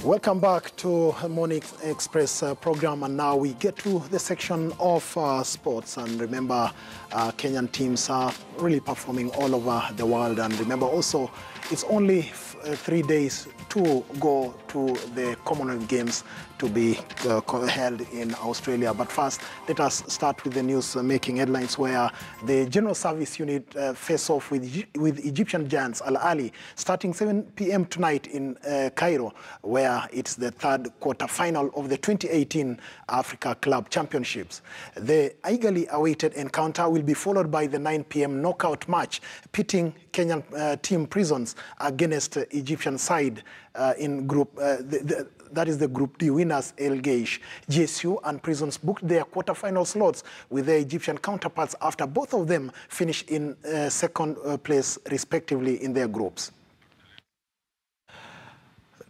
Welcome back to Morning Express program, and now we get to the section of sports. And remember, Kenyan teams are really performing all over the world. And remember also, it's only 3 days to go to the Commonwealth Games to be held in Australia. But first, let us start with the news making headlines, where the General Service Unit face off with Egyptian giants Al Ahly starting 7 p.m. tonight in Cairo, where it's the third quarter final of the 2018 Africa Club Championships. The eagerly awaited encounter will be followed by the 9 p.m. knockout match pitting Kenyan team Prisons against Egyptian side in group that is the Group D winners El Geish. GSU and Prisons booked their quarterfinal slots with their Egyptian counterparts after both of them finished in second place respectively in their groups.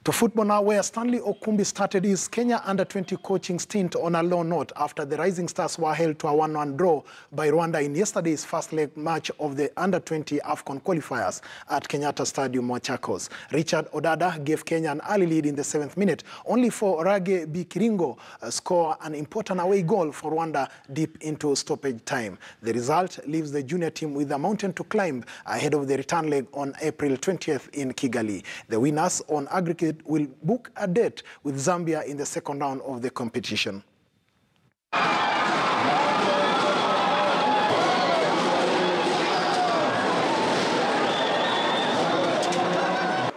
To football now, where Stanley Okumbi started his Kenya under-20 coaching stint on a low note after the Rising Stars were held to a 1-1 draw by Rwanda in yesterday's first leg match of the under-20 Afcon qualifiers at Kenyatta Stadium, Machakos. Richard Odada gave Kenya an early lead in the 7th minute, only for Rage Bikiringo score an important away goal for Rwanda deep into stoppage time. The result leaves the junior team with a mountain to climb ahead of the return leg on April 20th in Kigali. The winners on aggregate will book a date with Zambia in the second round of the competition.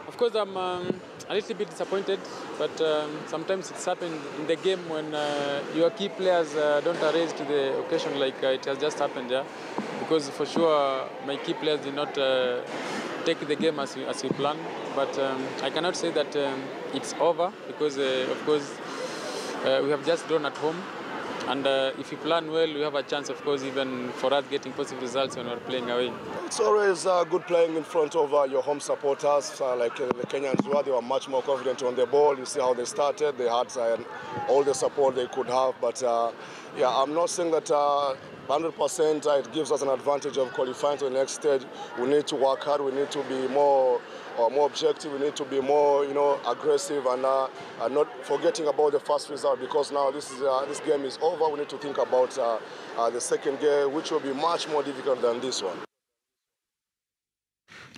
Of course, I'm a little bit disappointed, but sometimes it's happened in the game when your key players don't arise to the occasion like it has just happened there. Because for sure, my key players did not take the game as we planned. But I cannot say that it's over because, of course, we have just drawn at home. And if we plan well, we have a chance, of course, even for us getting positive results when we're playing away. It's always good playing in front of your home supporters. Like the Kenyans were, they were much more confident on the ball. You see how they started. They had all the support they could have. But yeah, I'm not saying that 100% it gives us an advantage of qualifying to the next stage. We need to work hard. We need to be more objective. We need to be more, aggressive and not forgetting about the first result, because now this game is over. We need to think about the second game, which will be much more difficult than this one.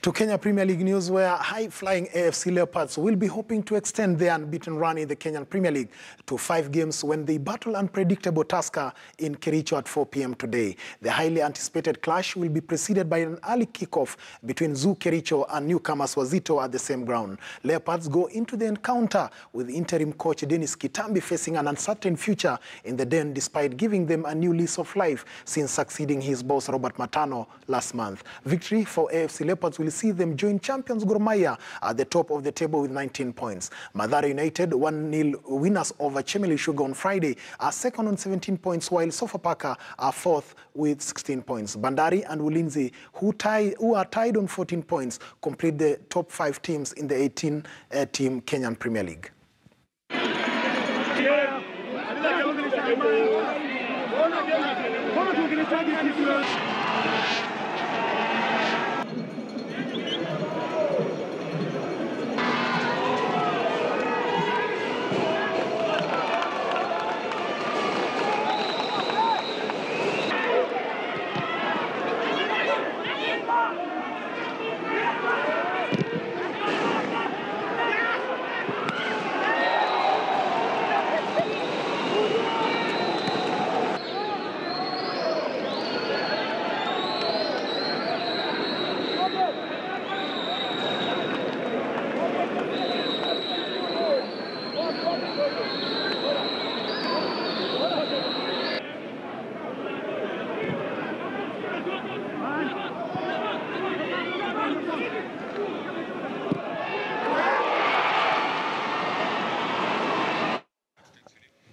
To Kenya Premier League news, where high-flying AFC Leopards will be hoping to extend their unbeaten run in the Kenyan Premier League to 5 games when they battle unpredictable Tusker in Kericho at 4 p.m. today. The highly anticipated clash will be preceded by an early kickoff between Zoo Kericho and newcomers Wazito at the same ground. Leopards go into the encounter with interim coach Dennis Kitambi facing an uncertain future in the Den, despite giving them a new lease of life since succeeding his boss Robert Matano last month. Victory for AFC Leopards will see them join champions Gor Mahia at the top of the table with 19 points. Mathare United 1-0 winners over Chemeli Sugar on Friday are second on 17 points, while Sofapaka are fourth with 16 points. Bandari and Ulinzi, who are tied on 14 points, complete the top 5 teams in the 18-team Kenyan Premier League.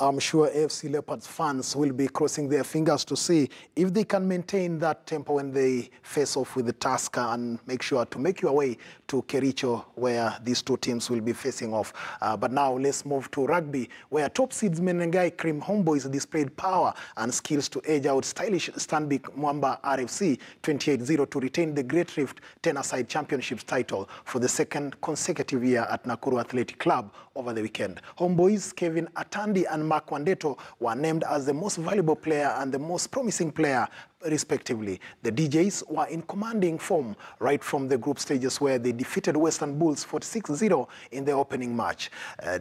I'm sure AFC Leopards fans will be crossing their fingers to see if they can maintain that tempo when they face off with the Tusker and make sure to make your way to Kericho, where these two teams will be facing off. But now let's move to rugby, where top seeds Menengai Cream Homeboys displayed power and skills to edge out stylish Stanbic Mwamba RFC 28-0 to retain the Great Rift 10-a-side championships title for the second consecutive year at Nakuru Athletic Club over the weekend. Homeboys Kevin Atandi and Mark Wandeto were named as the most valuable player and the most promising player, respectively. The DJs were in commanding form right from the group stages, where they defeated Western Bulls 46-0 in the opening match,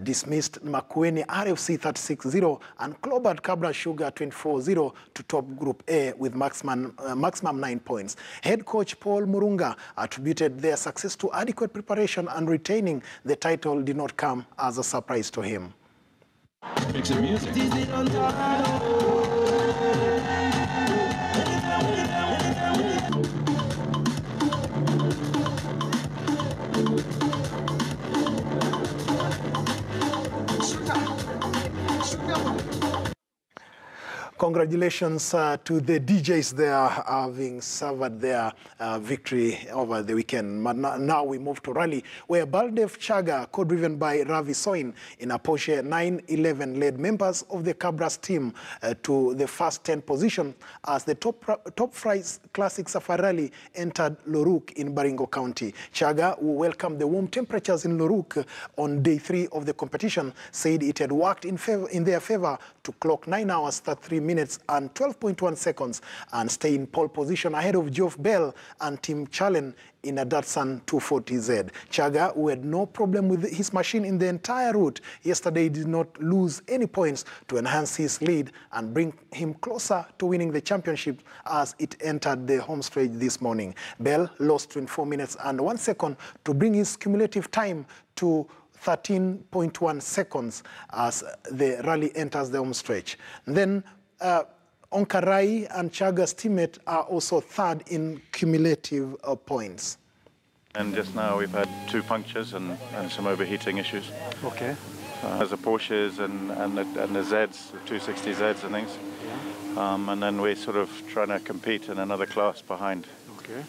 dismissed Makueni RFC 36-0 and clobbered Cabra Sugar 24-0 to top Group A with maximum 9 points. Head coach Paul Murunga attributed their success to adequate preparation, and retaining the title did not come as a surprise to him. Make some music. Congratulations to the DJs there, having suffered their victory over the weekend. But now we move to rally, where Baldev Chaga, co-driven by Ravi Soin in a Porsche 911, led members of the Cabras team to the first 10 position as the top prize classic safari rally entered Loruk in Baringo County. Chaga, who welcomed the warm temperatures in Loruk on day 3 of the competition, said it had worked in their favor to clock 9 hours 33 minutes and 12.1 seconds and stay in pole position ahead of Geoff Bell and Tim Challen in a Datsun 240Z. Chaga, who had no problem with his machine in the entire route yesterday, did not lose any points to enhance his lead and bring him closer to winning the championship as it entered the home stretch this morning. Bell lost 24 minutes and 1 second to bring his cumulative time to 13.1 seconds as the rally enters the home stretch. Then Onkarai and Chaga's teammate are also third in cumulative points. And just now we've had 2 punctures and some overheating issues. Okay. There's the Porsches and the Zs, the 260Zs and things. Yeah. And then we're sort of trying to compete in another class behind. Okay.